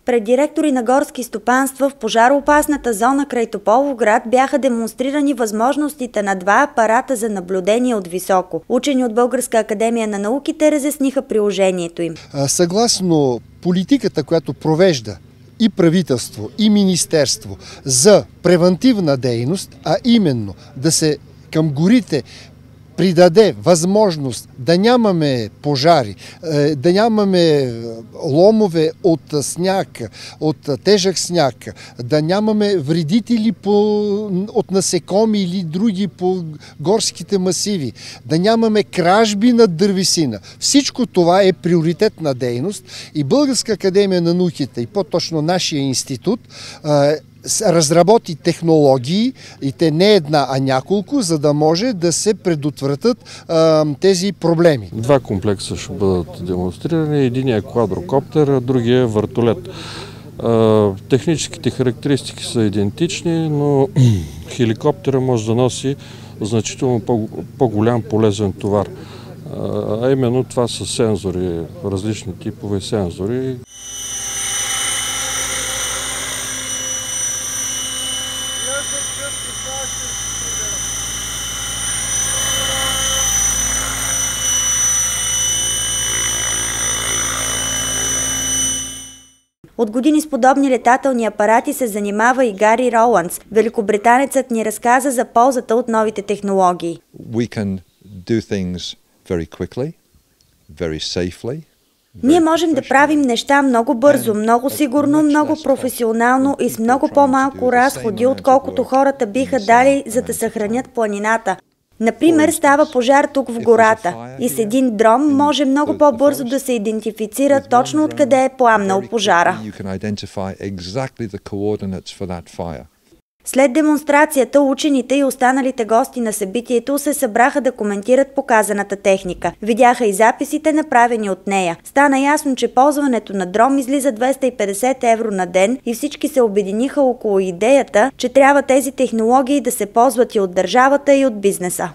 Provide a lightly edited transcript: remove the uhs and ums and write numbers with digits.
Пред директори на горски стопанства в пожароопасната зона край Тополовград бяха демонстрирани възможностите на два апарата за наблюдение от високо. Учени от Българска академия на науките разясниха приложението им. Съгласно политиката, която провежда и правителство, и министерство за превантивна дейност, а именно да се към горите придаде възможност да нямаме пожари, да нямаме ломове от сняг, от тежък сняг, да нямаме вредители от насекоми или други по горските масиви, да нямаме кражби на дървесина. Всичко това е приоритетна дейност и Българска академия на науките и по-точно нашия институт разработи технологии, и те не една, а няколко, за да може да се предотвратят тези проблеми. Два комплекса ще бъдат демонстрирани. Единият е квадрокоптер, а другия е вертолет. Техническите характеристики са идентични, но хеликоптера може да носи значително по-голям полезен товар. А именно това са сензори, различни типове сензори. От години с подобни летателни апарати се занимава и Гари Роландс. Великобританецът ни разказа за ползата от новите технологии. Ние можем да правим неща много бързо, много сигурно, много професионално и с много по-малко разходи, отколкото хората биха дали, за да съхранят планината. Например, става пожар тук в гората и с един дрон може много по-бързо да се идентифицира точно откъде е пламнал пожара. След демонстрацията, учените и останалите гости на събитието се събраха да коментират показаната техника. Видяха и записите, направени от нея. Стана ясно, че ползването на дрон излиза 250 евро на ден и всички се обединиха около идеята, че трябва тези технологии да се ползват и от държавата, и от бизнеса.